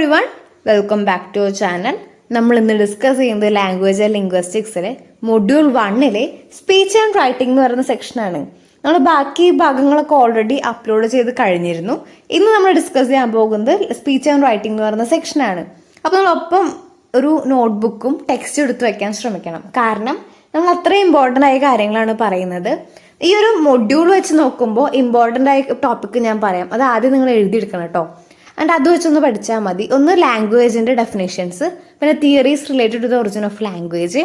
Everyone, welcome back to our channel. നമ്മൾ ഇന്ന് discuss ചെയ്യുന്നത് ലാംഗ്വേജ് ആൻഡ് ലിംഗ്വിസ്റ്റിക്സിലെ മൊഡ്യൂൾ 1 സ്പീച്ച് ആൻഡ് റൈറ്റിംഗ് എന്ന് പറയുന്ന സെക്ഷനാണ്. നമ്മൾ ബാക്കി ഭാഗങ്ങളൊക്കെ ഓൾറെഡി അപ്ലോഡ് ചെയ്ത് കഴിഞ്ഞിരുന്നു. ഇന്ന് നമ്മൾ ഡിസ്കസ് ചെയ്യാൻ പോകുന്നത് സ്പീച്ച് ആൻഡ് റൈറ്റിംഗ് എന്ന് പറയുന്ന സെക്ഷനാണ്. അപ്പോൾ നമ്മളൊപ്പം ഒരു നോട്ട്ബുക്കും ടെക്സ്റ്റ് എടുത്ത് വെക്കാൻ ശ്രമിക്കണം. കാരണം നമ്മൾ അത്രയും ഇമ്പോർട്ടൻ്റ് ആയ കാര്യങ്ങളാണ് പറയുന്നത്. ഈ ഒരു മൊഡ്യൂൾ വെച്ച് നോക്കുമ്പോൾ ഇമ്പോർട്ടൻ്റ് ആയ ടോപ്പിക്ക് ഞാൻ പറയാം. അത് ആദ്യം നിങ്ങൾ എഴുതിയെടുക്കണം കേട്ടോ. ആൻഡ് അത് വെച്ചൊന്ന് പഠിച്ചാൽ മതി. ഒന്ന് ലാംഗ്വേജിൻ്റെ ഡെഫിനേഷൻസ്, പിന്നെ theories related to the origin of language,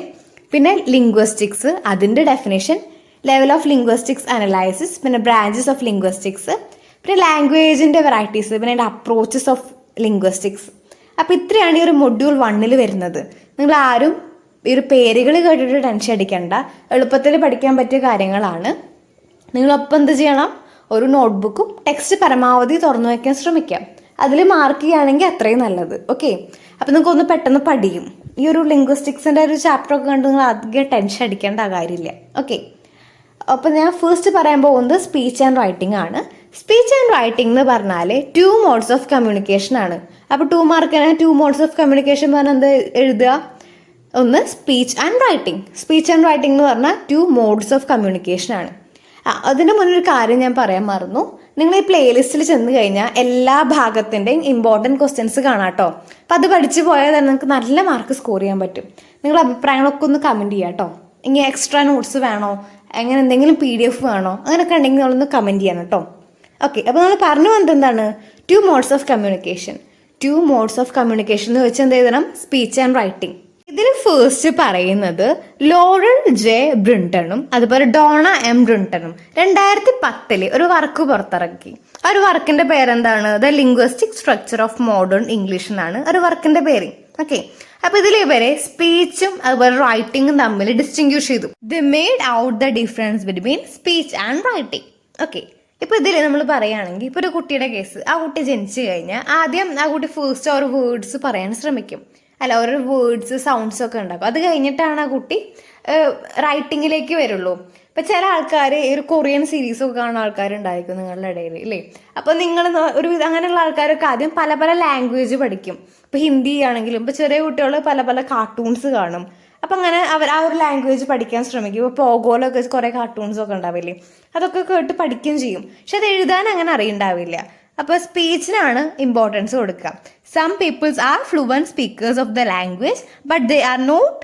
പിന്നെ ലിംഗ്വിസ്റ്റിക്സ് അതിൻ്റെ definition, level of linguistics analysis, പിന്നെ ബ്രാഞ്ചസ് ഓഫ് ലിംഗ്വിസ്റ്റിക്സ്, പിന്നെ ലാംഗ്വേജിൻ്റെ വെറൈറ്റീസ്, പിന്നെ അതിൻ്റെ അപ്രോച്ചസ് ഓഫ് ലിംഗ്വിസ്റ്റിക്സ്. അപ്പോൾ ഇത്രയാണ് ഈ ഒരു മൊഡ്യൂൾ 1 വരുന്നത്. നിങ്ങൾ ആരും ഈ ഒരു പേരുകൾ കേട്ടിട്ട് ടെൻഷൻ അടിക്കണ്ട. എളുപ്പത്തിൽ പഠിക്കാൻ പറ്റിയ കാര്യങ്ങളാണ്. നിങ്ങളൊപ്പം എന്ത് ചെയ്യണം? ഒരു നോട്ട്ബുക്കും ടെക്സ്റ്റ് പരമാവധി തുറന്നു വയ്ക്കാൻ ശ്രമിക്കാം. അതിൽ മാർക്ക് ചെയ്യുകയാണെങ്കിൽ അത്രയും നല്ലത്. ഓക്കെ, അപ്പം നിങ്ങൾക്ക് ഒന്ന് പെട്ടെന്ന് പഠിക്കും. ഈ ഒരു ലിംഗ്വിസ്റ്റിക്സിൻ്റെ ഒരു ചാപ്റ്ററൊക്കെ കണ്ട് നിങ്ങൾ അധികം ടെൻഷൻ അടിക്കേണ്ട കാര്യമില്ല. ഓക്കെ, അപ്പോൾ ഞാൻ ഫസ്റ്റ് പറയാൻ പോകുന്നത് സ്പീച്ച് ആൻഡ് റൈറ്റിംഗ് ആണ്. സ്പീച്ച് ആൻഡ് റൈറ്റിംഗ് എന്ന് പറഞ്ഞാൽ 2 മോഡ്സ് ഓഫ് കമ്മ്യൂണിക്കേഷൻ ആണ്. അപ്പോൾ 2 മാർക്കിന് 2 മോഡ്സ് ഓഫ് കമ്മ്യൂണിക്കേഷൻ പറഞ്ഞാൽ എന്താ എഴുതുക? ഒന്ന് speech and writing. Speech and writing എന്ന് പറഞ്ഞാൽ 2 മോഡ്സ് ഓഫ് കമ്മ്യൂണിക്കേഷൻ ആണ്. അതിന് മുന്നൊരു കാര്യം ഞാൻ പറയാൻ മറന്നു. നിങ്ങൾ ഈ പ്ലേലിസ്റ്റിൽ ചെന്ന് കഴിഞ്ഞാൽ എല്ലാ ഭാഗത്തിൻ്റെയും ഇമ്പോർട്ടൻറ്റ് ക്വസ്റ്റ്യൻസ് കാണാം കേട്ടോ. അപ്പം അത് പഠിച്ചു പോയാൽ തന്നെ നിങ്ങൾക്ക് നല്ല മാർക്ക് സ്കോർ ചെയ്യാൻ പറ്റും. നിങ്ങളുടെ അഭിപ്രായങ്ങളൊക്കെ ഒന്ന് കമൻറ്റ് ചെയ്യാം കേട്ടോ. ഇനി എക്സ്ട്രാ നോട്ട്സ് വേണോ, അങ്ങനെ എന്തെങ്കിലും PDF വേണോ, അങ്ങനെയൊക്കെ ഉണ്ടെങ്കിൽ നിങ്ങളൊന്ന് കമൻറ്റ് ചെയ്യണം കേട്ടോ. ഓക്കെ, അപ്പോൾ നമ്മൾ പറഞ്ഞു വന്നത് എന്താണ്? 2 modes of communication. 2 modes of communication എന്ന് വെച്ചാൽ എന്ത് എഴുതണം? Speech and writing. ഇതിൽ ഫസ്റ്റ് പറയുന്നത് ലോറൽ ജെ ബ്രിണ്ടണും അതുപോലെ ഡോണ M ബ്രിണ്ടണും 2010 ഒരു വർക്ക് പുറത്തിറക്കി. ആ ഒരു വർക്കിന്റെ പേരെന്താണ്? The linguistic structure of modern English എന്നാണ് ഒരു വർക്കിന്റെ പേര്. ഓക്കെ, അപ്പൊ ഇതിൽ ഇവരെ സ്പീച്ചും അതുപോലെ റൈറ്റിംഗും തമ്മിൽ ഡിസ്റ്റിങ്ക്വിഷ് ചെയ്തു. The made out the difference between speech and writing. Okay, ഇപ്പൊ ഇതിൽ നമ്മൾ പറയുകയാണെങ്കിൽ ഇപ്പൊ ഒരു കുട്ടിയുടെ കേസ്, ആ കുട്ടി ജനിച്ചു കഴിഞ്ഞാൽ ആദ്യം ആ കുട്ടി ഫസ്റ്റ് ഒരു വേർഡ്സ് പറയാൻ ശ്രമിക്കും. അല്ല, ഓരോ വേർഡ്സ് സൗണ്ട്സ് ഒക്കെ ഉണ്ടാക്കും. അത് കഴിഞ്ഞിട്ടാണ് ആ കുട്ടി റൈറ്റിങ്ങിലേക്ക് വരുള്ളൂ. ഇപ്പം ചില ആൾക്കാർ ഈ ഒരു കൊറിയൻ സീരീസ് ഒക്കെ കാണുന്ന ആൾക്കാരുണ്ടായിരിക്കും നിങ്ങളുടെ ഇടയിൽ ഇല്ലേ. അപ്പോൾ നിങ്ങൾ ഒരു അങ്ങനെയുള്ള ആൾക്കാരൊക്കെ ആദ്യം പല പല ലാംഗ്വേജ് പഠിക്കും. ഇപ്പോൾ ഹിന്ദി ആണെങ്കിലും ഇപ്പോൾ ചെറിയ കുട്ടികൾ പല പല കാർട്ടൂൺസ് കാണും. അപ്പം അങ്ങനെ അവർ ആ ഒരു ലാംഗ്വേജ് പഠിക്കാൻ ശ്രമിക്കും. ഇപ്പോൾ പോഗോലൊക്കെ കുറേ കാർട്ടൂൺസ് ഒക്കെ ഉണ്ടാവില്ലേ, അതൊക്കെ കേട്ട് പഠിക്കുകയും ചെയ്യും. പക്ഷെ അത് എഴുതാൻ അങ്ങനെ അറിയുണ്ടാവില്ല. അപ്പോൾ സ്പീച്ചിനാണ് ഇമ്പോർട്ടൻസ് കൊടുക്കുക. Some peoples are fluent speakers of the language but they are not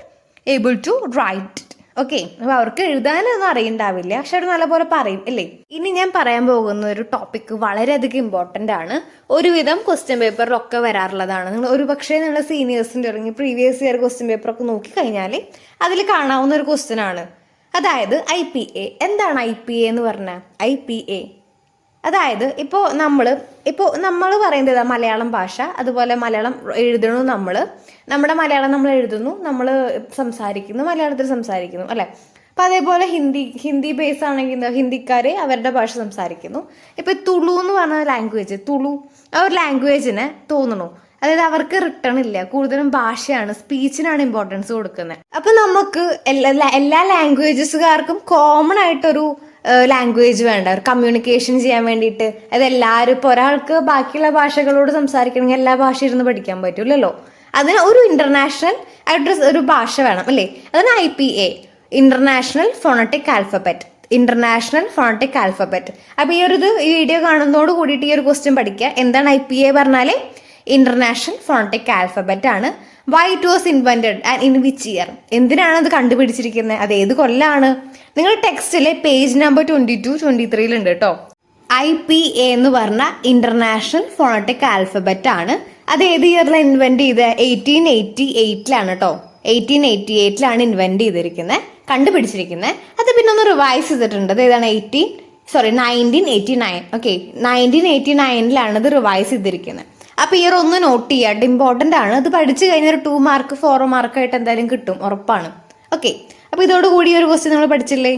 able to write. Okay, അപ്പോൾ അവർക്ക് എഴുതാനൊന്നും അറിയണ്ടാവില്ല, പക്ഷെ അവർ നല്ലപോലെ പറയും അല്ലേ. ഇനി ഞാൻ പറയാൻ പോകുന്ന ഒരു ടോപ്പിക്ക് വളരെയധികം ഇമ്പോർട്ടൻ്റ് ആണ്. ഒരുവിധം ക്വസ്റ്റ്യൻ പേപ്പറിലൊക്കെ വരാറുള്ളതാണ്. നിങ്ങൾ ഒരു പക്ഷേ നിങ്ങളുടെ സീനിയേഴ്സിൻ്റെ ഇറങ്ങി പ്രീവിയസ് ഇയർ ക്വസ്റ്റ്യൻ പേപ്പറൊക്കെ നോക്കിക്കഴിഞ്ഞാൽ അതിൽ കാണാവുന്ന ഒരു ക്വസ്റ്റ്യൻ ആണ്. അതായത് IPA. എന്താണ് IPA എന്ന് പറഞ്ഞാൽ? IPA അതായത് ഇപ്പോൾ നമ്മൾ പറയുന്നത് മലയാളം ഭാഷ, അതുപോലെ മലയാളം എഴുതണു, നമ്മുടെ മലയാളം നമ്മൾ എഴുതുന്നു, നമ്മൾ സംസാരിക്കുന്നു, മലയാളത്തിൽ സംസാരിക്കുന്നു അല്ലേ. അപ്പം അതേപോലെ ഹിന്ദി ബേസ് ആണെങ്കിൽ ഹിന്ദിക്കാർ അവരുടെ ഭാഷ സംസാരിക്കുന്നു. ഇപ്പോൾ തുളു എന്ന് പറഞ്ഞ ലാംഗ്വേജ്, ആ ഒരു ലാംഗ്വേജിനെ തോന്നുന്നു, അതായത് അവർക്ക് റിട്ടേൺ ഇല്ല, കൂടുതലും ഭാഷയാണ്, സ്പീച്ചിനാണ് ഇമ്പോർട്ടൻസ് കൊടുക്കുന്നത്. അപ്പം നമുക്ക് എല്ലാ ലാംഗ്വേജസുകാർക്കും കോമൺ ആയിട്ടൊരു ലാംഗ്വേജ് വേണ്ട ഒരു കമ്മ്യൂണിക്കേഷൻ ചെയ്യാൻ വേണ്ടിയിട്ട്. അത് എല്ലാവരും ഇപ്പോൾ ഒരാൾക്ക് ബാക്കിയുള്ള ഭാഷകളോട് സംസാരിക്കണമെങ്കിൽ എല്ലാ ഭാഷ ഇരുന്ന് പഠിക്കാൻ പറ്റില്ലല്ലോ. അതിന് ഒരു ഇന്റർനാഷണൽ ആയിട്ട് ഒരു ഭാഷ വേണം അല്ലേ. അതിന് IPA, international phonetic alphabet. International phonetic alphabet. അപ്പോൾ ഈ വീഡിയോ കാണുന്നതോട് കൂടിയിട്ട് ഈ ഒരു ക്വസ്റ്റ്യൻ പഠിക്കുക. എന്താണ് IPA പറഞ്ഞാൽ? ഇന്റർനാഷണൽ ഫോണറ്റിക് ആൽഫബറ്റ് ആണ്. Why it was invented and in which year? എന്തിനാണ് അത് കണ്ടുപിടിച്ചിരിക്കുന്നത്? അത് ഏത് കൊല്ലാണ്? നിങ്ങൾ ടെക്സ്റ്റിലെ പേജ് നമ്പർ 22, 23 ഉണ്ട് കേട്ടോ. IPA എന്ന് പറഞ്ഞ ഇന്റർനാഷണൽ ഫോണറ്റിക് ആൽഫബറ്റ് ആണ്. അത് ഏത് ഇയറിലാണ് ഇൻവെന്റ് ചെയ്തത്? 1888 കേട്ടോ. 1888 ഇൻവെന്റ് ചെയ്തിരിക്കുന്നത്, കണ്ടുപിടിച്ചിരിക്കുന്നത്. അത് പിന്നെ ഒന്ന് റിവൈസ് ചെയ്തിട്ടുണ്ട്. അത് ഏതാണ്? 1989. ഓക്കെ, 1989 ഇത് റിവൈസ് ചെയ്തിരിക്കുന്നത്. അപ്പോൾ ഇയർ ഒന്ന് നോട്ട് ചെയ്യാം, ഇമ്പോർട്ടൻ്റ് ആണ്. അത് പഠിച്ചു കഴിഞ്ഞാൽ 2 മാർക്ക് 4 മാർക്കായിട്ട് എന്തായാലും കിട്ടും, ഉറപ്പാണ്. ഓക്കെ, അപ്പോൾ ഇതോടുകൂടി ഒരു ക്വസ്റ്റ്യൻ നമ്മൾ പഠിച്ചില്ലേ?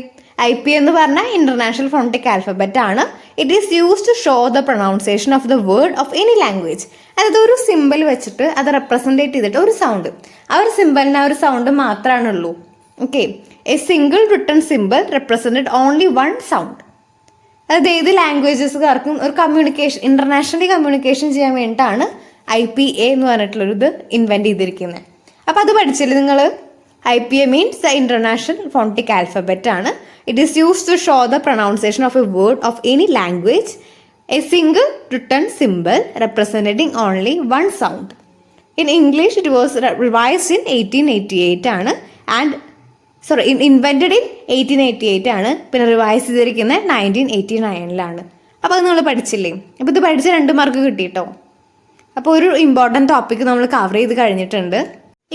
IPA എന്ന് പറഞ്ഞാൽ ഇന്റർനാഷണൽ ഫോണറ്റിക് ആൽഫബറ്റ് ആണ്. It is use to show the pronunciation of the word of any language. അതായത് ഒരു സിമ്പിൾ വെച്ചിട്ട് അത് റെപ്രസെൻറ്റേറ്റ് ചെയ്തിട്ട് ഒരു സൗണ്ട്, ആ ഒരു സിമ്പിളിന് ആ ഒരു സൗണ്ട് മാത്രമാണുള്ളൂ. Okay, a single written symbol represented only 1 sound. അതായത് ഏത് ലാംഗ്വേജസുകാർക്കും ഒരു കമ്മ്യൂണിക്കേഷൻ ഇന്റർനാഷണലി കമ്മ്യൂണിക്കേഷൻ ചെയ്യാൻ വേണ്ടിയിട്ടാണ് IPA എന്ന് പറഞ്ഞിട്ടുള്ളൊരു ഇത് ഇൻവെന്റ് ചെയ്തിരിക്കുന്നത്. അപ്പം അത് പഠിച്ചില്ലേ നിങ്ങൾ? IPA means the international phonetic alphabet ആണ്. It is used to show the pronunciation of a word of any language, a single written symbol representing only one sound. In English it was revised in 1888 ആണ്. Invented in 1888 ആണ്. പിന്നെ revise ചെയ്തിരിക്കുന്നത് 1989 അപ്പോൾ അത് നിങ്ങൾ പഠിച്ചില്ലേ? അപ്പോൾ ഇത് പഠിച്ച് 2 മാർക്ക് കിട്ടിയിട്ടോ. അപ്പോൾ ഒരു ഇമ്പോർട്ടൻറ്റ് ടോപ്പിക് നമ്മൾ കവർ ചെയ്ത് കഴിഞ്ഞിട്ടുണ്ട്.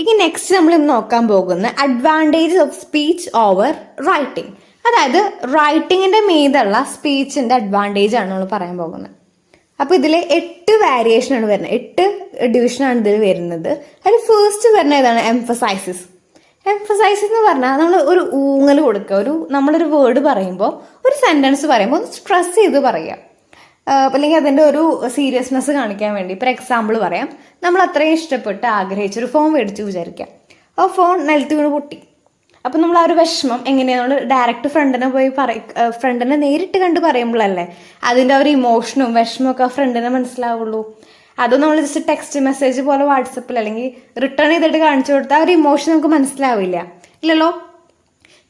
ഇനി നെക്സ്റ്റ് നമ്മൾ ഇന്ന് നോക്കാൻ പോകുന്ന advantages of speech over writing. അതായത് റൈറ്റിങ്ങിൻ്റെ മീതുള്ള സ്പീച്ചിൻ്റെ അഡ്വാൻറ്റേജ് ആണ് നമ്മൾ പറയാൻ പോകുന്നത്. അപ്പോൾ ഇതിൽ 8 വേരിയേഷനാണ് വരുന്നത്, 8 ഡിവിഷനാണ് ഇതിൽ വരുന്നത്. അതിൽ ഫസ്റ്റ് വരുന്ന ഏതാണ്? എംഫസൈസിസ്. എംഫസൈസിസ് എന്ന് പറഞ്ഞാൽ നമ്മൾ ഒരു ഊങ്ങൽ കൊടുക്കുക. നമ്മളൊരു വേർഡ് പറയുമ്പോൾ, ഒരു സെൻറ്റൻസ് പറയുമ്പോൾ ഒന്ന് സ്ട്രെസ് ചെയ്ത് പറയുക, അല്ലെങ്കിൽ അതിൻ്റെ ഒരു സീരിയസ്നെസ് കാണിക്കാൻ വേണ്ടി. ഇപ്പോൾ എക്സാമ്പിൾ പറയാം. നമ്മൾ അത്രയും ഇഷ്ടപ്പെട്ട് ആഗ്രഹിച്ചൊരു ഫോൺ മേടിച്ച് വിചാരിക്കാം. ആ ഫോൺ നിലത്ത് വീണ് പൊട്ടി. അപ്പം നമ്മൾ ആ ഒരു വിഷമം എങ്ങനെയാണ് നമ്മൾ ഡയറക്റ്റ് ഫ്രണ്ടിനെ നേരിട്ട് കണ്ട് പറയുമ്പോഴല്ലേ അതിൻ്റെ ഒരു ഇമോഷനും വിഷമമൊക്കെ ആ ഫ്രണ്ടിനെ മനസ്സിലാവുള്ളൂ. അത് നമ്മൾ ജസ്റ്റ് ടെക്സ്റ്റ് മെസ്സേജ് പോലെ വാട്സപ്പിൽ അല്ലെങ്കിൽ റിട്ടേൺ ചെയ്തിട്ട് കാണിച്ചു കൊടുത്താൽ ആ ഒരു ഇമോഷൻ നമുക്ക് മനസ്സിലാവില്ല, ഇല്ലല്ലോ.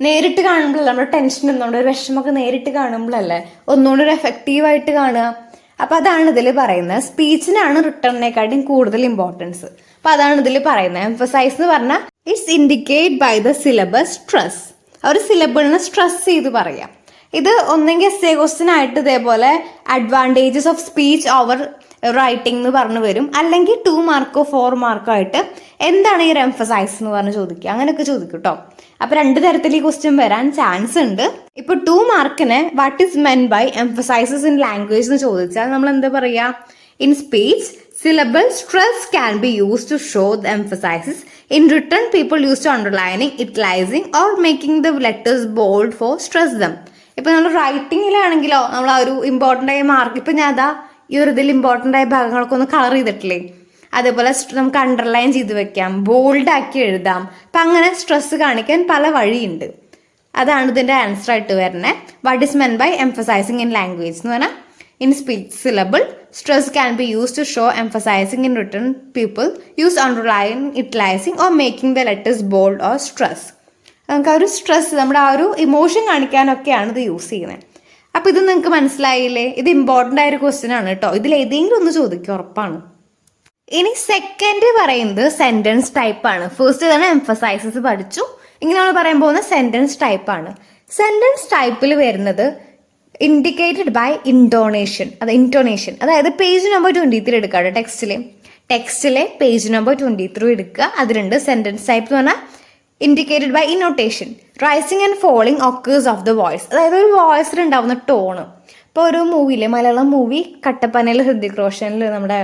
നേരിട്ട് കാണുമ്പോഴല്ലേ നമ്മുടെ ടെൻഷനും നമ്മുടെ ഒരു വിഷമമൊക്കെ നേരിട്ട് കാണുമ്പോഴല്ലേ ഒന്നുകൂടി ഒരു എഫക്റ്റീവായിട്ട് കാണുക. അപ്പം അതാണ് ഇതിൽ പറയുന്നത്. സ്പീച്ചിനാണ് റിട്ടേണിനെക്കാട്ടും കൂടുതൽ ഇമ്പോർട്ടൻസ്. അപ്പം അതാണ് ഇതിൽ പറയുന്നത്. എംഫസൈസ് എന്ന് പറഞ്ഞാൽ it's indicate by the syllabus stress. ആ ഒരു സിലബിളിനെ സ്ട്രെസ് ചെയ്ത് പറയാം. ഇത് ഒന്നെങ്കിൽ എസ്സേ ക്വസ്റ്റ്യൻ ആയിട്ട് ഇതേപോലെ advantages of speech over writing എന്ന് പറഞ്ഞു വരും, അല്ലെങ്കിൽ 2 മാർക്കോ 4 മാർക്കോ ആയിട്ട് എന്താണ് ഈ ഒരു എംഫസൈസ് എന്ന് പറഞ്ഞ് ചോദിക്കുക, അങ്ങനെയൊക്കെ ചോദിക്കും കേട്ടോ. അപ്പോൾ 2 തരത്തിൽ ഈ ക്വസ്റ്റ്യൻ വരാൻ ചാൻസ് ഉണ്ട്. ഇപ്പോൾ 2 മാർക്കിന് what is meant by emphasizes in language എന്ന് ചോദിച്ചാൽ നമ്മൾ എന്താ പറയുക? In speech syllable stress can be used to show the emphasis. In written, people used to underlining, italicizing or making the letters bold for stress them. ഇപ്പം നമ്മൾ റൈറ്റിങ്ങിലാണെങ്കിലോ നമ്മൾ ആ ഒരു ഇമ്പോർട്ടൻ്റ് ആയ മാർക്ക്, ഇപ്പം ഞാൻ അതാ ഈ ഒരു ഇതിൽ ഇമ്പോർട്ടൻ്റ് ആയ ഭാഗങ്ങളൊക്കെ ഒന്ന് കളർ ചെയ്തിട്ടില്ലേ, അതേപോലെ നമുക്ക് അണ്ടർലൈൻ ചെയ്ത് വെക്കാം, ബോൾഡ് ആക്കി എഴുതാം. അപ്പം അങ്ങനെ സ്ട്രെസ് കാണിക്കാൻ പല വഴിയുണ്ട്. അതാണ് ഇതിൻ്റെ ആൻസർ ആയിട്ട് വരുന്നത്. What is meant by emphasizing in language എന്ന് പറഞ്ഞാൽ in speech syllable stress can be used to show emphasizing. In written, people use underlining, italicizing or making the letters bold or stress. നമുക്ക് ആ ഒരു stress നമ്മുടെ ആ ഒരു emotion കാണിക്കാനൊക്കെയാണ് ഇത് use ചെയ്യുന്നത്. അപ്പോൾ ഇത് നിങ്ങൾക്ക് മനസ്സിലായില്ലേ? ഇത് ഇമ്പോർട്ടൻ്റ് ആയൊരു ക്വസ്റ്റ്യൻ ആണ് കേട്ടോ. ഇതിൽ ഏതെങ്കിലും ഒന്ന് ചോദിക്കുക, ഉറപ്പാണ്. ഇനി സെക്കൻഡ് പറയുന്നത് സെൻറ്റൻസ് ടൈപ്പാണ്. ഫസ്റ്റ് ഇതാണ് എംഫസൈസസ് പഠിച്ചു. ഇങ്ങനെ നമ്മൾ പറയാൻ പോകുന്ന സെൻറ്റൻസ് ടൈപ്പാണ്. സെൻറ്റൻസ് ടൈപ്പിൽ വരുന്നത് ഇൻഡിക്കേറ്റഡ് ബൈ ഇൻറ്റോണേഷൻ. അതായത് പേജ് നമ്പർ 23 എടുക്കുക. ടെക്സ്റ്റിലെ പേജ് നമ്പർ 23 എടുക്കുക. അതിലുണ്ട് സെൻറ്റൻസ് ടൈപ്പ് എന്ന് പറഞ്ഞാൽ indicated by intonation. Rising and falling occurs of the voice. അതായത് ഒരു വോയിസിൽ ഉണ്ടാവുന്ന ടോണ്. ഇപ്പോൾ ഒരു മൂവിയിൽ, മലയാളം മൂവി കട്ടപ്പനയിൽ ഹൃതിക് റോഷനിൽ നമ്മുടെ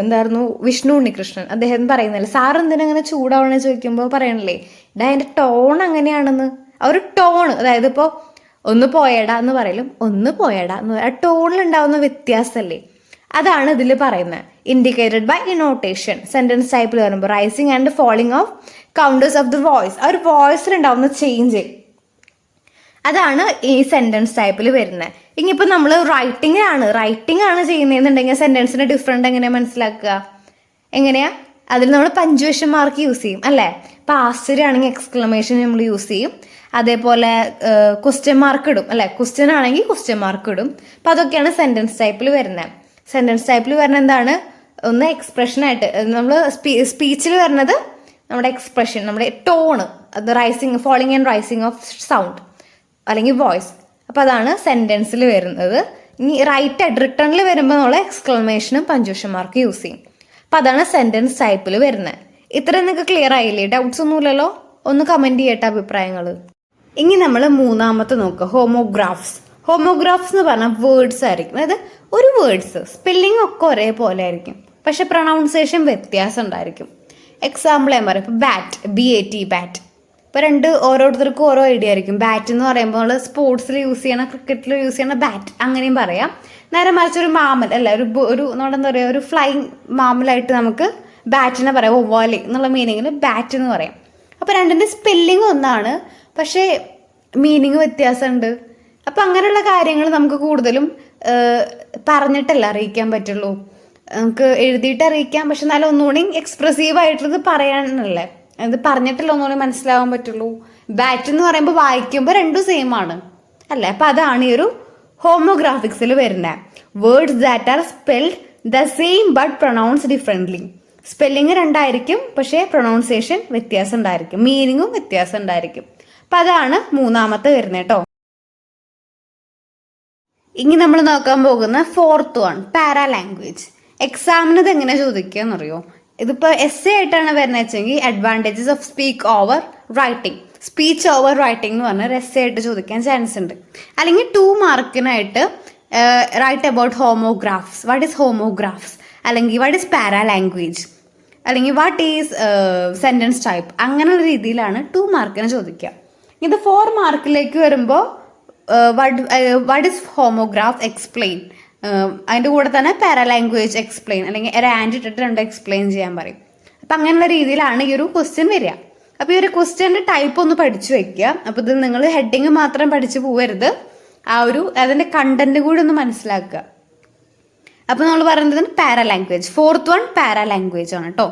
എന്തായിരുന്നു വിഷ്ണു ഉണ്ണികൃഷ്ണൻ അദ്ദേഹം പറയുന്നില്ല, സാർ എന്തിനങ്ങനെ ചൂടാവണമെന്ന് ചോദിക്കുമ്പോൾ പറയണില്ലേ, ഇതാ എൻ്റെ ടോൺ അങ്ങനെയാണെന്ന്. ആ ഒരു ടോൺ, അതായത് ഇപ്പോൾ ഒന്ന് പോയടാ എന്ന് പറയലും ഒന്ന് പോയടാ എന്ന് പറയും, ആ ടോണിലുണ്ടാവുന്ന വ്യത്യാസമല്ലേ, അതാണ് ഇതിൽ പറയുന്നത്. Indicated by ഇനോട്ടേഷൻ. സെൻറ്റൻസ് ടൈപ്പിൽ വരുമ്പോൾ rising and falling of contours of the voice. ആ ഒരു വോയിസിലുണ്ടാവുന്ന ചേഞ്ച്, അതാണ് ഈ സെൻറ്റൻസ് ടൈപ്പിൽ വരുന്നത്. ഇനിയിപ്പോൾ നമ്മൾ റൈറ്റിംഗ് ആണ് ചെയ്യുന്നതെന്നുണ്ടെങ്കിൽ സെൻറ്റൻസിന് ഡിഫറെൻ്റ് എങ്ങനെയാണ് മനസ്സിലാക്കുക? എങ്ങനെയാ? അതിൽ നമ്മൾ പഞ്ച്വേഷൻ മാർക്ക് യൂസ് ചെയ്യും അല്ലേ? പാസ്റ്റർ ആണെങ്കിൽ എക്സ്ക്ലമേഷൻ നമ്മൾ യൂസ് ചെയ്യും. അതേപോലെ ക്വസ്റ്റ്യൻ മാർക്ക് ഇടും അല്ലേ? ക്വസ്റ്റ്യൻ ആണെങ്കിൽ ക്വസ്റ്റ്യൻ മാർക്ക് ഇടും. അപ്പോൾ അതൊക്കെയാണ് സെൻറ്റൻസ് ടൈപ്പിൽ വരുന്നത്. സെൻറ്റൻസ് ടൈപ്പിൽ വരുന്നത് എന്താണ്? ഒന്ന് എക്സ്പ്രഷനായിട്ട് നമ്മൾ സ്പീച്ചിൽ വരുന്നത് നമ്മുടെ എക്സ്പ്രഷൻ, നമ്മുടെ ടോണ്, അത് falling and rising of sound അല്ലെങ്കിൽ വോയിസ്. അപ്പോൾ അതാണ് സെൻറ്റൻസിൽ വരുന്നത്. ഇനി റിട്ടേണിൽ വരുമ്പോൾ നമ്മൾ എക്സ്ക്ലമേഷനും പഞ്ച്വേഷൻ മാർക്ക് യൂസ് ചെയ്യും. അപ്പോൾ അതാണ് സെൻറ്റൻസ് ടൈപ്പിൽ വരുന്നത്. ഇത്രയും നിങ്ങൾക്ക് ക്ലിയർ ആയില്ലേ? ഡൗട്ട്സ് ഒന്നുമില്ലല്ലോ? ഒന്ന് കമൻറ്റ് ചെയ്യട്ടെ അഭിപ്രായങ്ങൾ. ഇനി നമ്മൾ മൂന്നാമത്തെ നോക്കുക, ഹോമോഗ്രാഫ്സ് എന്ന് പറഞ്ഞാൽ വേർഡ്സ് ആയിരിക്കും. അതായത് ഒരു വേർഡ്സ് സ്പെല്ലിംഗ് ഒക്കെ ഒരേപോലെ ആയിരിക്കും, പക്ഷെ പ്രൊണൗൺസിയേഷൻ വ്യത്യാസം ഉണ്ടായിരിക്കും. എക്സാമ്പിൾ ഞാൻ പറയാം. ഇപ്പോൾ ബാറ്റ്. ഇപ്പോൾ ഓരോരുത്തർക്കും ഓരോ ഐഡിയ ആയിരിക്കും. ബാറ്റ് എന്ന് പറയുമ്പോൾ നമ്മൾ സ്പോർട്സിൽ യൂസ് ചെയ്യണ, ക്രിക്കറ്റിൽ യൂസ് ചെയ്യണ ബാറ്റ് അങ്ങനെയും പറയാം. നേരെ മറിച്ച് ഒരു മാമൽ അല്ല, എന്താ പറയുക, ഒരു ഫ്ലൈങ് മാമലായിട്ട് നമുക്ക് ബാറ്റിനെ പറയാം. ഒവാലി എന്നുള്ള മീനിങ്ങിൽ ബാറ്റ് എന്ന് പറയാം. അപ്പോൾ രണ്ടിൻ്റെ സ്പെല്ലിംഗ് ഒന്നാണ്, പക്ഷേ മീനിങ് വ്യത്യാസമുണ്ട്. അപ്പം അങ്ങനെയുള്ള കാര്യങ്ങൾ നമുക്ക് കൂടുതലും പറഞ്ഞിട്ടല്ല അറിയിക്കാൻ പറ്റുള്ളൂ. നമുക്ക് എഴുതിയിട്ട് അറിയിക്കാം, പക്ഷെ എന്നാലും ഒന്നുകൂടി എക്സ്പ്രസീവ് ആയിട്ടുള്ളത് പറയാനല്ലേ, അത് പറഞ്ഞിട്ടല്ല ഒന്നുകൂടി മനസ്സിലാവാൻ പറ്റുള്ളൂ. ബാറ്റ് എന്ന് പറയുമ്പോൾ വായിക്കുമ്പോൾ രണ്ടും സെയിം ആണ് അല്ലേ. അപ്പം അതാണ് ഈ ഒരു ഹോമോഗ്രാഫിക്സിൽ വരുന്നത്. Words that are spelled the same but pronounced differently. Spelling രണ്ടായിരിക്കും, പക്ഷേ പ്രൊണൗൺസിയേഷൻ വ്യത്യാസം ഉണ്ടായിരിക്കും, മീനിങ്ങും വ്യത്യാസം ഉണ്ടായിരിക്കും. അപ്പം അതാണ് മൂന്നാമത്തെ വരുന്നത് കേട്ടോ. ഇനി നമ്മൾ നോക്കാൻ പോകുന്ന ഫോർത്ത് വൺ, പാരാ ലാംഗ്വേജ്. എക്സാമിന് ഇത് എങ്ങനെ ചോദിക്കുക എന്നറിയോ? ഇതിപ്പോൾ എസ് ആയിട്ടാണ് വരുന്നത് വെച്ചെങ്കിൽ advantages of speak over writing, speech over writing എന്ന് പറഞ്ഞാൽ എസ് ആയിട്ട് ചോദിക്കാൻ ചാൻസ് ഉണ്ട്. അല്ലെങ്കിൽ 2 മാർക്കിനായിട്ട് write about homographs, what is homographs, അല്ലെങ്കിൽ വാട്ട് ഈസ് പാരാ ലാംഗ്വേജ്, അല്ലെങ്കിൽ വാട്ട് ഈസ് സെൻറ്റൻസ് ടൈപ്പ്, അങ്ങനെയുള്ള രീതിയിലാണ് 2 മാർക്കിന് ചോദിക്കുക. ഇത് 4 മാർക്കിലേക്ക് വരുമ്പോൾ വാട്ട് ഈസ് ഹോമോഗ്രാഫ് എക്സ്പ്ലെയിൻ, അതിൻ്റെ കൂടെ തന്നെ പാരാ ലാംഗ്വേജ് എക്സ്പ്ലെയിൻ, അല്ലെങ്കിൽ ഒരു ആൻഡ് ഇട്ടിട്ട് 2 എക്സ്പ്ലെയിൻ ചെയ്യാൻ പറയും. അപ്പം അങ്ങനെയുള്ള രീതിയിലാണ് ഈ ഒരു ക്വസ്റ്റ്യൻ വരിക. അപ്പോൾ ഈ ഒരു ക്വസ്റ്റ്യൻ്റെ ടൈപ്പ് ഒന്ന് പഠിച്ചു വെക്കുക. അപ്പോൾ ഇത് നിങ്ങൾ ഹെഡിങ് മാത്രം പഠിച്ചു പോകരുത്, അതിൻ്റെ കണ്ടന്റ് കൂടി ഒന്ന് മനസ്സിലാക്കുക. അപ്പോൾ നമ്മൾ പറയുന്നത് para language. Fourth one para language ആണ് കേട്ടോ.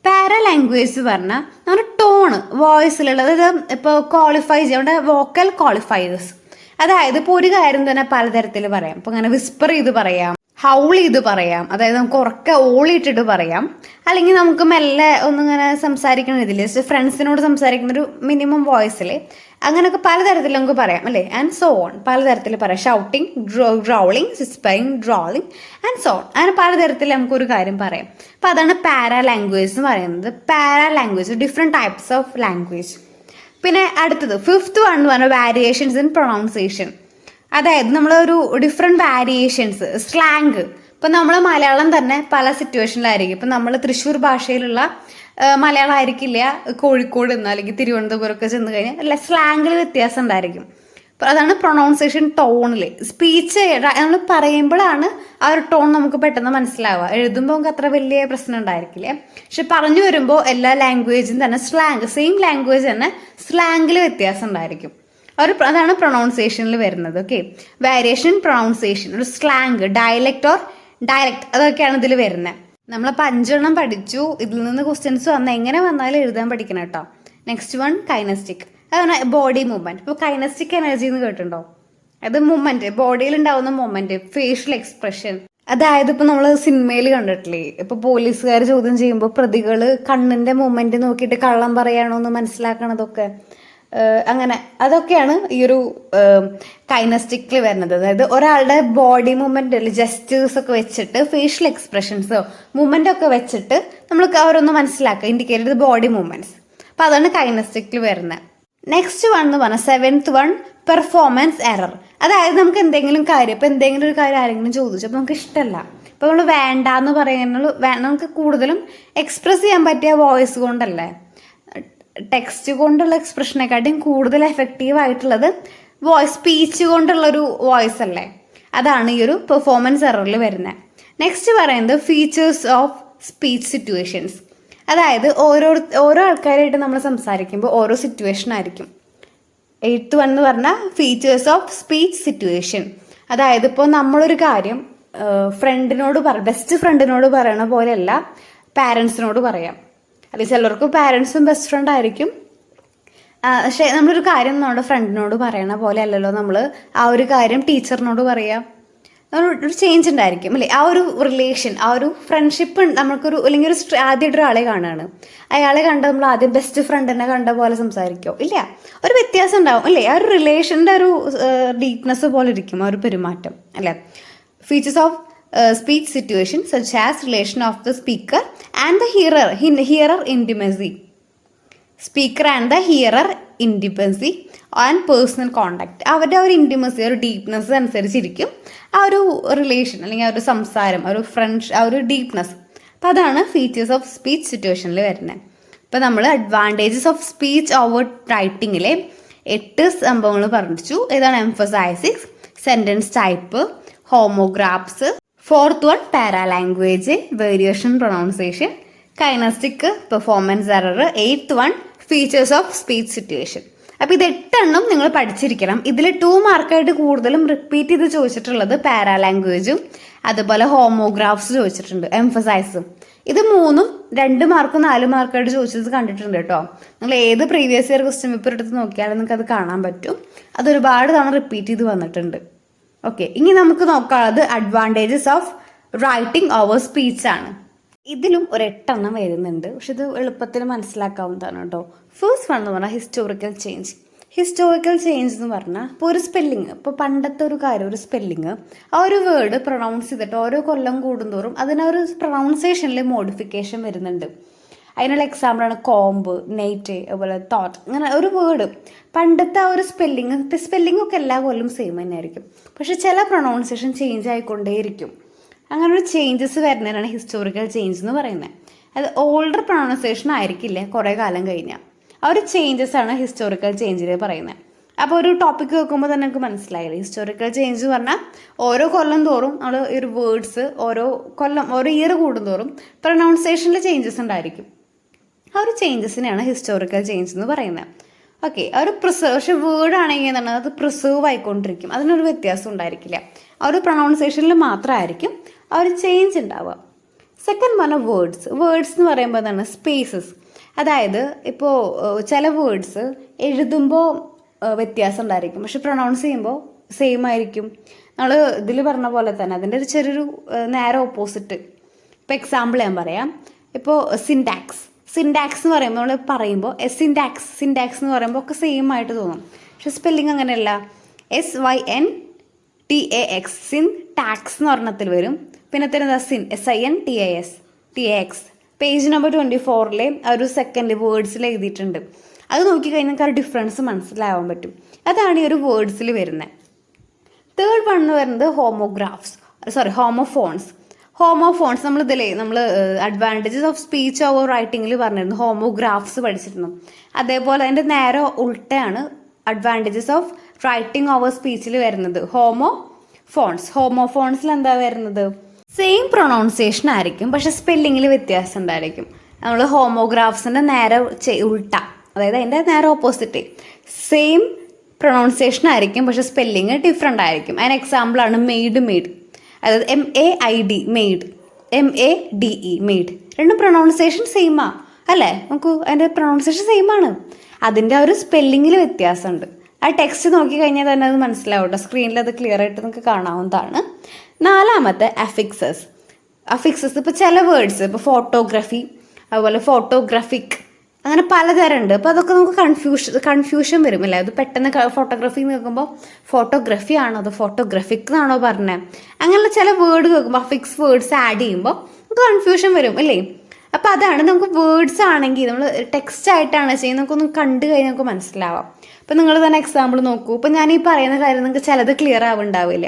പാരാ ലാംഗ്വേജ് പറഞ്ഞാൽ നമ്മുടെ ടോണ് വോയിസിലുള്ളത്, ഇപ്പോൾ ക്വാളിഫൈ ചെയ്യേണ്ട വോക്കൽ ക്വാളിഫയേഴ്സ്. അതായത് ഇപ്പോൾ ഒരു കാര്യം തന്നെ പലതരത്തിൽ പറയാം. ഇപ്പോൾ അങ്ങനെ വിസ്പർ ചെയ്ത് പറയാം, ഹൗൾ ചെയ്ത് പറയാം, അതായത് നമുക്ക് ഉറക്കെ ഓളിയിട്ടിട്ട് പറയാം, അല്ലെങ്കിൽ നമുക്ക് മെല്ലെ ഒന്നിങ്ങനെ സംസാരിക്കണ ഇതിൽ ജസ്റ്റ് ഫ്രണ്ട്സിനോട് സംസാരിക്കുന്ന ഒരു മിനിമം വോയിസിൽ, അങ്ങനെയൊക്കെ പലതരത്തിൽ നമുക്ക് പറയാം അല്ലേ. ആൻഡ് സോ ഓൺ, പലതരത്തിൽ പറയാം. Shouting, ഗ്രൗളിങ്, സിസ്പറിങ്, drooling and so on, അങ്ങനെ പലതരത്തിൽ നമുക്കൊരു കാര്യം പറയാം. അപ്പോൾ അതാണ് പാരാ ലാംഗ്വേജ് എന്ന് പറയുന്നത്. Para language, different types of language. പിന്നെ അടുത്തത് ഫിഫ്ത്ത് വൺ എന്ന് പറഞ്ഞാൽ വാരിയേഷൻസ് ഇൻ പ്രൊണൗൺസിയേഷൻ. അതായത് നമ്മളൊരു ഡിഫറെൻറ്റ് വാരിയേഷൻസ്, സ്ലാങ്. ഇപ്പം നമ്മൾ മലയാളം തന്നെ പല സിറ്റുവേഷനിലായിരിക്കും. ഇപ്പം നമ്മൾ തൃശ്ശൂർ ഭാഷയിലുള്ള മലയാളം ആയിരിക്കില്ല കോഴിക്കോട് നിന്ന് അല്ലെങ്കിൽ തിരുവനന്തപുരമൊക്കെ ചെന്ന് കഴിഞ്ഞാൽ അല്ല, സ്ലാങ്ങിൽ വ്യത്യാസം ഉണ്ടായിരിക്കും. അപ്പോൾ അതാണ് പ്രൊണൗൺസിയേഷൻ ടോണിൽ. സ്പീച്ച് നമ്മൾ പറയുമ്പോഴാണ് ആ ഒരു ടോൺ നമുക്ക് പെട്ടെന്ന് മനസ്സിലാവുക. എഴുതുമ്പോൾ നമുക്ക് അത്ര വലിയ പ്രശ്നം ഉണ്ടായിരിക്കില്ല. പക്ഷെ പറഞ്ഞു വരുമ്പോൾ എല്ലാ ലാംഗ്വേജും തന്നെ സ്ലാങ്, സെയിം ലാംഗ്വേജ് തന്നെ സ്ലാങ്ങിൽ വ്യത്യാസം ഉണ്ടായിരിക്കും. അതാണ് പ്രൊണൗൺസിയേഷനിൽ വരുന്നത്. ഓക്കെ, വേരിയേഷൻ, പ്രൊണൗൺസിയേഷൻ, ഒരു സ്ലാങ്, ഡയലക്റ്റ് ഓർ ഡയലക്റ്റ്, അതൊക്കെയാണ് ഇതിൽ വരുന്നത്. നമ്മളപ്പോൾ 5 പഠിച്ചു. ഇതിൽ നിന്ന് ക്വസ്റ്റ്യൻസ് എങ്ങനെ വന്നാലും എഴുതാൻ പഠിക്കണം കേട്ടോ. നെക്സ്റ്റ് വൺ കൈനസ്റ്റിക്, അതാണ് ബോഡി മൂവ്മെന്റ്. ഇപ്പോൾ കൈനസ്റ്റിക് എനർജി എന്ന് കേട്ടിട്ടുണ്ടോ? അത് മൂവ്മെന്റ്, ബോഡിയിൽ ഉണ്ടാവുന്ന മൂവ്മെന്റ്, ഫേഷ്യൽ എക്സ്പ്രഷൻ. അതായത് ഇപ്പോൾ നമ്മൾ സിനിമയിൽ കണ്ടിട്ടില്ലേ, ഇപ്പോൾ പോലീസുകാർ ചോദ്യം ചെയ്യുമ്പോൾ പ്രതികൾ കണ്ണിന്റെ മൂവ്മെന്റ് നോക്കിയിട്ട് കള്ളം പറയാണോ എന്ന് മനസ്സിലാക്കണതൊക്കെ, അങ്ങനെ അതൊക്കെയാണ് ഈ ഒരു കൈനസ്റ്റിക്കിൽ വരുന്നത്. അതായത് ഒരാളുടെ ബോഡി മൂവ്മെന്റ്, ജസ്റ്റേഴ്സ് ഒക്കെ വെച്ചിട്ട്, ഫേഷ്യൽ എക്സ്പ്രഷൻസോ മൂവ്മെന്റ് ഒക്കെ വെച്ചിട്ട് നമ്മൾ അവരൊന്ന് മനസ്സിലാക്കുക, ഇൻഡിക്കേറ്റ് ചെയ്ത് ബോഡി മൂവ്മെന്റ്സ്. അപ്പോൾ അതാണ് കൈനസ്റ്റിക്കിൽ വരുന്നത്. നെക്സ്റ്റ് വൺ എന്ന് പറഞ്ഞാൽ 7th വൺ, പെർഫോമൻസ് എറർ. അതായത് നമുക്ക് എന്തെങ്കിലും കാര്യം, ഇപ്പോൾ എന്തെങ്കിലും ഒരു കാര്യം ആരെങ്കിലും ചോദിച്ചു, അപ്പോൾ നമുക്ക് ഇഷ്ടമല്ല, ഇപ്പോൾ നമ്മൾ വേണ്ട എന്ന് പറയുന്നത്, നമുക്ക് കൂടുതലും എക്സ്പ്രസ് ചെയ്യാൻ പറ്റിയ വോയിസ് കൊണ്ടല്ലേ, ടെക്സ്റ്റ് കൊണ്ടുള്ള എക്സ്പ്രഷനെക്കാട്ടിയും കൂടുതൽ എഫക്റ്റീവ് ആയിട്ടുള്ളത് സ്പീച്ച് കൊണ്ടുള്ളൊരു വോയിസ് അല്ലേ. അതാണ് ഈ ഒരു പെർഫോമൻസ് എററിൽ വരുന്നത്. നെക്സ്റ്റ് പറയുന്നത് ഫീച്ചേഴ്സ് ഓഫ് സ്പീച്ച് സിറ്റുവേഷൻസ്. അതായത് ഓരോ ആൾക്കാരായിട്ട് നമ്മൾ സംസാരിക്കുമ്പോൾ ഓരോ സിറ്റുവേഷൻ ആയിരിക്കും. 8th വൺ എന്ന് പറഞ്ഞാൽ ഫീച്ചേഴ്സ് ഓഫ് സ്പീച്ച് സിറ്റുവേഷൻ. അതായത് ഇപ്പോൾ നമ്മളൊരു കാര്യം ഫ്രണ്ടിനോട് ബെസ്റ്റ് ഫ്രണ്ടിനോട് പറയണ പോലെയല്ല പാരൻസിനോട് പറയാം. അല്ലെങ്കിൽ ചിലർക്ക് പാരൻസും ബെസ്റ്റ് ഫ്രണ്ട് ആയിരിക്കും, പക്ഷേ നമ്മളൊരു കാര്യം നമ്മുടെ ഫ്രണ്ടിനോട് പറയണ പോലെ അല്ലല്ലോ നമ്മൾ ആ ഒരു കാര്യം ടീച്ചറിനോട് പറയാം. ഒരു ചേഞ്ച് ഉണ്ടായിരിക്കും അല്ലേ. ആ ഒരു റിലേഷൻ, ആ ഒരു ഫ്രണ്ട്ഷിപ്പ് നമുക്കൊരു, അല്ലെങ്കിൽ ആദ്യമായിട്ട് ഒരാളെ കാണുകയാണ്, അയാളെ കണ്ട നമ്മൾ ആദ്യം ബെസ്റ്റ് ഫ്രണ്ടിനെ കണ്ട പോലെ സംസാരിക്കുമോ? ഇല്ല, ഒരു വ്യത്യാസം ഉണ്ടാവും അല്ലേ. ആ ഒരു റിലേഷൻ്റെ ഒരു ഡീപ്നെസ് പോലെ ഇരിക്കും ആ ഒരു പെരുമാറ്റം അല്ലേ. Features of speech situation such as relation of the speaker and the hearer intimacy, speaker and the hearer intimacy and personal contact. അവരുടെ ഒരു ഇൻറ്റിമസി, ഒരു ഡീപ്നെസ് അനുസരിച്ചിരിക്കും ആ ഒരു റിലേഷൻ, അല്ലെങ്കിൽ ആ ഒരു സംസാരം, ആ ഒരു ആ ഒരു ഡീപ്നെസ്. അപ്പോൾ അതാണ് ഫീച്ചേഴ്സ് ഓഫ് സ്പീച്ച് സിറ്റുവേഷനിൽ വരുന്നത്. ഇപ്പോൾ നമ്മൾ അഡ്വാൻറ്റേജസ് ഓഫ് സ്പീച്ച് ഓവർ റൈറ്റിങ്ങിലെ 8 സംഭവങ്ങൾ പഠിച്ചു. ഏതാണ്? Emphasising, sentence type, homographs. 4th one para language, variation pronunciation, കൈനസ്റ്റിക്, performance error. 8th one features of speech situation. അപ്പോൾ ഇത് 8 നിങ്ങൾ പഠിച്ചിരിക്കണം. ഇതിൽ 2 മാർക്കായിട്ട് കൂടുതലും റിപ്പീറ്റ് ചെയ്ത് ചോദിച്ചിട്ടുള്ളത് പാരാ ലാംഗ്വേജും അതുപോലെ ഹോമോഗ്രാഫ്സ് ചോദിച്ചിട്ടുണ്ട്, എംഫസൈസും. ഇത് 3ഉം 2 മാർക്ക് 4 മാർക്കായിട്ട് ചോദിച്ചത് കണ്ടിട്ടുണ്ട് കേട്ടോ. നിങ്ങൾ ഏത് പ്രീവിയസ് ഇയർ ക്വസ്റ്റ്യൻ പേപ്പർ എടുത്ത് നോക്കിയാലും നിങ്ങൾക്ക് അത് കാണാൻ പറ്റും. അത് ഒരുപാട് തവണ റിപ്പീറ്റ് ചെയ്ത് വന്നിട്ടുണ്ട്. ഓക്കെ, ഇനി നമുക്ക് നോക്കാനുള്ളത് advantages of writing over speech ആണ്. ഇതിലും ഒരു 8 വരുന്നുണ്ട്, പക്ഷെ ഇത് എളുപ്പത്തിൽ മനസ്സിലാക്കാവുന്നതാണ് കേട്ടോ. ഫസ്റ്റ് വൺ എന്ന് പറഞ്ഞാൽ ഹിസ്റ്റോറിക്കൽ ചേഞ്ച്. ഹിസ്റ്റോറിക്കൽ ചേഞ്ച് എന്ന് പറഞ്ഞാൽ ഇപ്പോൾ ഒരു സ്പെല്ലിങ്, ഇപ്പോൾ പണ്ടത്തെ ഒരു കാര്യം, ഒരു സ്പെല്ലിങ്, ആ ഒരു വേർഡ് പ്രൊണൗൺസ് ചെയ്തിട്ട് ഓരോ കൊല്ലം കൂടുന്തോറും അതിനൊരു പ്രൊണൗൺസിയേഷനിൽ മോഡിഫിക്കേഷൻ വരുന്നുണ്ട്. അതിനുള്ള എക്സാമ്പിളാണ് കോംബ്, നെയ്റ്റ്, അതുപോലെ തോട്ട്. അങ്ങനെ ഒരു വേർഡ് പണ്ടത്തെ ആ ഒരു സ്പെല്ലിംഗ് ഒക്കെ എല്ലാ കൊല്ലം സെയിം തന്നെ ആയിരിക്കും, പക്ഷെ ചില പ്രൊണൗൺസിയേഷൻ ചേഞ്ച് ആയിക്കൊണ്ടേയിരിക്കും. അങ്ങനെ ഒരു ചേഞ്ചസ് വരുന്നതിനാണ് ഹിസ്റ്റോറിക്കൽ ചേഞ്ച് എന്ന് പറയുന്നത്. അത് ഓൾഡർ പ്രൊണൗൺസിയേഷൻ ആയിരിക്കില്ല കുറേ കാലം കഴിഞ്ഞാൽ. ആ ഒരു ചേഞ്ചസ് ആണ് ഹിസ്റ്റോറിക്കൽ ചേഞ്ചിൽ പറയുന്നത്. അപ്പോൾ ഒരു ടോപ്പിക് വെക്കുമ്പോൾ തന്നെ നമുക്ക് മനസ്സിലായില്ലേ, ഹിസ്റ്റോറിക്കൽ ചേഞ്ച് എന്ന് പറഞ്ഞാൽ ഓരോ കൊല്ലം തോറും നമ്മൾ ഈ ഒരു വേർഡ്സ് ഓരോ ഇയർ കൂടുന്തോറും പ്രൊണൗൺസിയേഷനിൽ ചേഞ്ചസ് ഉണ്ടായിരിക്കും. ആ ഒരു ചേഞ്ചസിനെയാണ് ഹിസ്റ്റോറിക്കൽ ചേഞ്ച് എന്ന് പറയുന്നത്. ഓക്കെ, ആ ഒരു പക്ഷെ വേർഡ് ആണെങ്കിൽ എന്താണ്, അത് പ്രിസേർവ് ആയിക്കൊണ്ടിരിക്കും, അതിനൊരു വ്യത്യാസം ഉണ്ടായിരിക്കില്ല. ആ ഒരു പ്രൊണൗൺസിയേഷനിൽ മാത്രമായിരിക്കും ആ ഒരു ചേഞ്ച് ഉണ്ടാവുക. സെക്കൻഡ് പറഞ്ഞ വേർഡ്സ് എന്ന് പറയുമ്പോൾ എന്താണ്, സ്പേസസ്. അതായത് ഇപ്പോൾ ചില വേർഡ്സ് എഴുതുമ്പോൾ വ്യത്യാസം ഉണ്ടായിരിക്കും, പക്ഷെ പ്രൊണൗൺസ് ചെയ്യുമ്പോൾ സെയിം ആയിരിക്കും. നമ്മൾ ഇതിൽ പറഞ്ഞ പോലെ തന്നെ അതിൻ്റെ ഒരു ചെറിയൊരു നേരെ ഓപ്പോസിറ്റ്. ഇപ്പോൾ എക്സാമ്പിൾ ഞാൻ പറയാം. ഇപ്പോൾ സിൻടാക്സ് എന്ന് പറയുമ്പോൾ സിൻടാക്സ് എന്ന് പറയുമ്പോൾ ഒക്കെ സെയിം ആയിട്ട് തോന്നും, പക്ഷെ സ്പെല്ലിംഗ് അങ്ങനെയല്ല. SYNTAX, സിൻ ടാക്സ് എന്ന് പറഞ്ഞതിൽ വരും. പിന്നെ എന്താ സിൻ, SINTAX. പേജ് നമ്പർ 24 ആ ഒരു സെക്കൻഡ് വേർഡ്സിൽ എഴുതിയിട്ടുണ്ട്. അത് നോക്കിക്കഴിഞ്ഞാൽ നമുക്ക് ആ ഡിഫറൻസ് മനസ്സിലാവാൻ പറ്റും. അതാണ് ഈ ഒരു വേർഡ്സിൽ വരുന്നത്. തേർഡ് വൺ എന്ന് പറയുന്നത് ഹോമോഫോൺസ്. നമ്മൾ അഡ്വാൻറ്റേജസ് ഓഫ് സ്പീച്ച് ഓവർ റൈറ്റിങ്ങിൽ പറഞ്ഞിരുന്നു, ഹോമോഗ്രാഫ്സ് പഠിച്ചിരുന്നു. അതേപോലെ അതിൻ്റെ നേരെ ഉൾട്ടയാണ് അഡ്വാൻറ്റേജസ് ഓഫ് റൈറ്റിംഗ് ഓവർ സ്പീച്ചിൽ വരുന്നത്, ഹോമോഫോൺസിൽ എന്താ വരുന്നത്, സെയിം പ്രൊണൗൺസിയേഷൻ ആയിരിക്കും, പക്ഷെ സ്പെല്ലിങ്ങിൽ വ്യത്യാസം ഉണ്ടായിരിക്കും. നമ്മൾ ഹോമോഗ്രാഫ്സിൻ്റെ നേരെ ഉൾട്ട, അതായത് അതിൻ്റെ നേരെ ഓപ്പോസിറ്റ്, സെയിം പ്രൊണൗൺസിയേഷൻ ആയിരിക്കും, പക്ഷെ സ്പെല്ലിങ് ഡിഫറെൻ്റ് ആയിരിക്കും. അതിന് എക്സാമ്പിളാണ് മെയ്ഡ്. അതായത് MAID, MADE, മെയ്ഡ്. രണ്ടും പ്രൊണൗൺസിയേഷൻ സെയിമാ അല്ലേ, നമുക്ക് അതിൻ്റെ പ്രൊണൗൺസിയേഷൻ സെയിമാണ്, അതിൻ്റെ ഒരു സ്പെല്ലിങ്ങിൽ വ്യത്യാസമുണ്ട്. ആ ടെക്സ്റ്റ് നോക്കിക്കഴിഞ്ഞാൽ തന്നെ അത് മനസ്സിലാവും കേട്ടോ, സ്ക്രീനിൽ അത് ക്ലിയർ ആയിട്ട് നമുക്ക് കാണാവുന്നതാണ്. നാലാമത്തെ അഫിക്സസ്. ഇപ്പോൾ ചില വേർഡ്സ്, ഇപ്പോൾ ഫോട്ടോഗ്രാഫി, അതുപോലെ ഫോട്ടോഗ്രാഫിക്, അങ്ങനെ പലതരം ഉണ്ട്. അപ്പോൾ അതൊക്കെ നമുക്ക് കൺഫ്യൂഷൻ വരും അല്ലേ. അത് പെട്ടെന്ന് ഫോട്ടോഗ്രാഫി നോക്കുമ്പോൾ ഫോട്ടോഗ്രാഫി ആണോ അതോ ഫോട്ടോഗ്രാഫിക് എന്നാണോ പറഞ്ഞത്, അങ്ങനെയുള്ള ചില വേർഡ് കേൾക്കുമ്പോൾ അഫിക്സ് വേർഡ്സ് ആഡ് ചെയ്യുമ്പോൾ നമുക്ക് കൺഫ്യൂഷൻ വരും അല്ലേ. അപ്പോൾ അതാണ്, നമുക്ക് വേർഡ്സ് ആണെങ്കിൽ നമ്മൾ ടെക്സ്റ്റ് ആയിട്ടാണ് ചെയ്യുന്നത്, നമുക്കൊന്നും കണ്ടു കഴിഞ്ഞാൽ നമുക്ക് മനസ്സിലാവാം. അപ്പോൾ നിങ്ങൾ തന്നെ എക്സാമ്പിൾ നോക്കൂ. ഇപ്പോൾ ഞാൻ ഈ പറയുന്ന കാര്യം നിങ്ങൾക്ക് ചിലത് ക്ലിയർ ആവുന്നുണ്ടാവില്ല,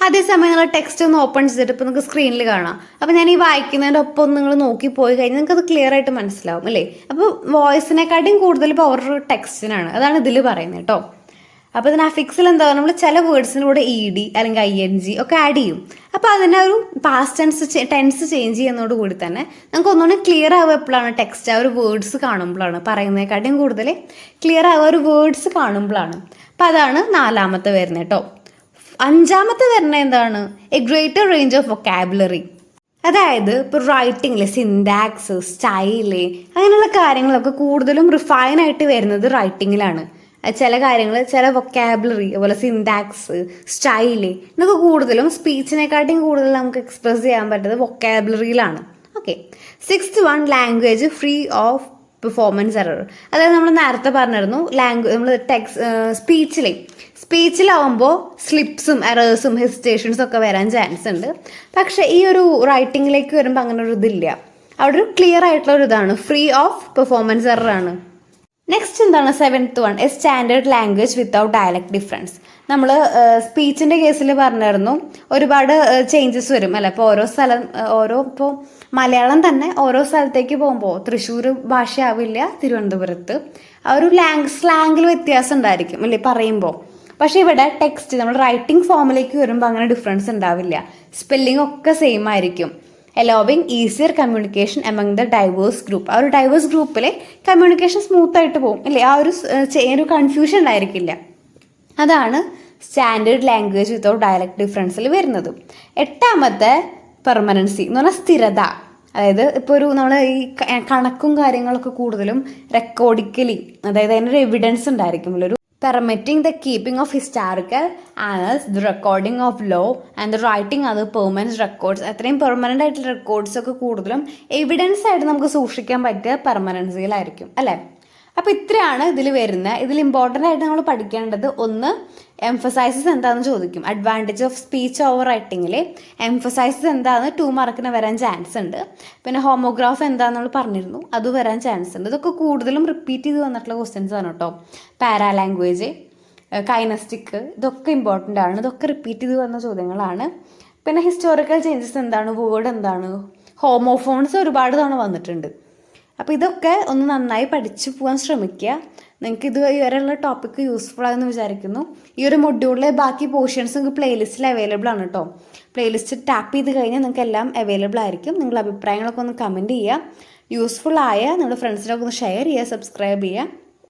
അതേസമയം നിങ്ങൾ ടെക്സ്റ്റ് ഒന്ന് ഓപ്പൺ ചെയ്തിട്ട് ഇപ്പോൾ നിങ്ങൾക്ക് സ്ക്രീനിൽ കാണാം. അപ്പോൾ ഞാൻ ഈ വായിക്കുന്നതിൻ്റെ ഒപ്പം നിങ്ങൾ നോക്കി പോയി കഴിഞ്ഞാൽ നിങ്ങൾക്ക് അത് ക്ലിയർ ആയിട്ട് മനസ്സിലാവും അല്ലേ. അപ്പോൾ വോയിസിനെക്കാട്ടിയും കൂടുതൽ പവർ ടെക്സ്റ്റിനാണ്, അതാണ് ഇതിൽ പറയുന്നത് കേട്ടോ. അപ്പോൾ ഇതിന് അഫിക്സിൽ എന്താ, നമ്മൾ ചില വേർഡ്സിലൂടെ ED അല്ലെങ്കിൽ ING ഒക്കെ ആഡ് ചെയ്യും. അപ്പോൾ അതിനെ ഒരു പാസ്റ്റ് ടെൻസ് ചേഞ്ച് ചെയ്യുന്നതോട് കൂടി തന്നെ നമുക്ക് ഒന്നുകൂടി ക്ലിയർ ആവുക എപ്പോഴാണ്, ടെക്സ്റ്റ് ആ ഒരു വേർഡ്സ് കാണുമ്പോഴാണ്, പറയുന്നതിനെക്കാട്ടിയും കൂടുതൽ ക്ലിയർ ആവുക ഒരു വേർഡ്സ് കാണുമ്പോഴാണ്. അപ്പോൾ അതാണ് നാലാമത്തെ വരുന്നത് കേട്ടോ. അഞ്ചാമത്തെ വരുന്നത് എന്താണ്, A greater range of vocabulary. അതായത് ഇപ്പോൾ റൈറ്റിങ്ങിൽ സിൻടാക്സ്, സ്റ്റൈല്, അങ്ങനെയുള്ള കാര്യങ്ങളൊക്കെ കൂടുതലും റിഫൈൻ ആയിട്ട് വരുന്നത് റൈറ്റിങ്ങിലാണ്. ചില കാര്യങ്ങൾ, ചില വൊക്കാബുലറി, അതുപോലെ സിൻടാക്സ്, സ്റ്റൈല്, ഇതൊക്കെ കൂടുതലും സ്പീച്ചിനെക്കാട്ടിയും കൂടുതൽ നമുക്ക് എക്സ്പ്രസ് ചെയ്യാൻ പറ്റുന്നത് വൊക്കാബുലറിയിലാണ്. Okay, 6th one, language free of performance error. അതായത് നമ്മൾ നേരത്തെ പറഞ്ഞിരുന്നു, നമ്മൾ സ്പീച്ചിലാവുമ്പോൾ സ്ലിപ്സും എറേഴ്സും ഹെസിറ്റേഷൻസും ഒക്കെ വരാൻ ചാൻസ് ഉണ്ട്. പക്ഷേ ഈ ഒരു റൈറ്റിങ്ങിലേക്ക് വരുമ്പോൾ അങ്ങനെ ഒരു ഇതില്ല, അവിടെ ഒരു ക്ലിയർ ആയിട്ടുള്ള ഒരു ഇതാണ്, ഫ്രീ ഓഫ് പെർഫോമൻസ് എറർ ആണ്. നെക്സ്റ്റ് എന്താണ്, 7th one, A standard language without dialect difference. നമ്മൾ സ്പീച്ചിൻ്റെ കേസിൽ പറഞ്ഞിരുന്നു ഒരുപാട് ചേഞ്ചസ് വരും അല്ലേ. ഇപ്പോൾ ഇപ്പോൾ മലയാളം തന്നെ ഓരോ സ്ഥലത്തേക്ക് പോകുമ്പോൾ തൃശ്ശൂർ ഭാഷയാവില്ല തിരുവനന്തപുരത്ത്, ആ ഒരു സ്ലാങ്ങിൽ വ്യത്യാസം ഉണ്ടായിരിക്കും അല്ലേ പറയുമ്പോൾ. പക്ഷേ ഇവിടെ ടെക്സ്റ്റ് നമ്മൾ റൈറ്റിംഗ് ഫോമിലേക്ക് വരുമ്പോൾ അങ്ങനെ ഡിഫറൻസ് ഉണ്ടാവില്ല, സ്പെല്ലിംഗ് ഒക്കെ സെയിം ആയിരിക്കും. allowing easier communication among the diverse group. ആ ഒരു ഡൈവേഴ്സ് ഗ്രൂപ്പിലെ കമ്മ്യൂണിക്കേഷൻ സ്മൂത്ത് ആയിട്ട് പോകും അല്ലേ, ആ ഒരു കൺഫ്യൂഷൻ ഉണ്ടായിരിക്കില്ല. അതാണ് സ്റ്റാൻഡേർഡ് ലാംഗ്വേജ് വിത്തൗട്ട് ഡയലക്ട് ഡിഫറൻസിൽ വരുന്നത്. എട്ടാമത്തെ പെർമനൻസി എന്ന് പറഞ്ഞാൽ സ്ഥിരത. അതായത് ഇപ്പോൾ നമ്മൾ ഈ കണക്കും കാര്യങ്ങളൊക്കെ കൂടുതലും റെക്കോർഡിക്കലി, അതായത് അതിനൊരു എവിഡൻസ് ഉണ്ടായിരിക്കും. ഒരു permitting the keeping of historical Annals, the recording of law and the writing അത് പെർമനൻറ്റ് റെക്കോർഡ്സ്. അത്രയും പെർമനൻ്റ് ആയിട്ടുള്ള റെക്കോർഡ്സ് ഒക്കെ കൂടുതലും എവിഡൻസ് ആയിട്ട് നമുക്ക് സൂക്ഷിക്കാൻ പറ്റിയ പെർമനൻസിയിലായിരിക്കും അല്ലേ. അപ്പോൾ ഇത്രയാണ് ഇതിൽ വരുന്നത്. ഇതിൽ ഇമ്പോർട്ടൻ്റ് ആയിട്ട് നമ്മൾ പഠിക്കേണ്ടത്, ഒന്ന് എംഫസൈസസ് എന്താണെന്ന് ചോദിക്കും. അഡ്വാൻറ്റേജ് ഓഫ് സ്പീച്ച് ഓവർ റൈറ്റിങ്ങിൽ എംഫസൈസസ് എന്താണെന്ന് 2 മാർക്കിന് വരാൻ ചാൻസ് ഉണ്ട്. പിന്നെ ഹോമോഗ്രാഫ് എന്താണെന്ന് നമ്മൾ പറഞ്ഞിരുന്നു, അത് വരാൻ ചാൻസ് ഉണ്ട്. ഇതൊക്കെ കൂടുതലും റിപ്പീറ്റ് ചെയ്ത് വന്നിട്ടുള്ള ക്വസ്റ്റ്യൻസ് ആണ് കേട്ടോ. പാരാ ലാംഗ്വേജ്, കൈനസ്റ്റിക്, ഇതൊക്കെ ഇമ്പോർട്ടൻ്റ് ആണ്. ഇതൊക്കെ റിപ്പീറ്റ് ചെയ്ത് വന്ന ചോദ്യങ്ങളാണ്. പിന്നെ ഹിസ്റ്റോറിക്കൽ ചേഞ്ചസ് എന്താണ്, വേർഡ് എന്താണ്, ഹോമോഫോൺസ് ഒരുപാട് തവണ വന്നിട്ടുണ്ട്. അപ്പോൾ ഇതൊക്കെ ഒന്ന് നന്നായി പഠിച്ചു പോകാൻ ശ്രമിക്കുക. നിങ്ങൾക്ക് ഇത് വരെയുള്ള ടോപ്പിക്ക് യൂസ്ഫുൾ ആണെന്ന് വിചാരിക്കുന്നു. ഈ ഒരു മൊഡ്യൂളിലെ ബാക്കി പോർഷൻസ് നിങ്ങൾക്ക് പ്ലേലിസ്റ്റിൽ അവൈലബിൾ ആണ് കേട്ടോ. പ്ലേലിസ്റ്റ് ടാപ്പ് ചെയ്ത് കഴിഞ്ഞാൽ നിങ്ങൾക്ക് എല്ലാം അവൈലബിൾ ആയിരിക്കും. നിങ്ങളുടെ അഭിപ്രായങ്ങളൊക്കെ ഒന്ന് കമൻറ്റ് ചെയ്യുക. യൂസ്ഫുൾ ആയ നിങ്ങളുടെ ഫ്രണ്ട്സിനൊക്കെ ഒന്ന് ഷെയർ ചെയ്യുക, സബ്സ്ക്രൈബ് ചെയ്യുക.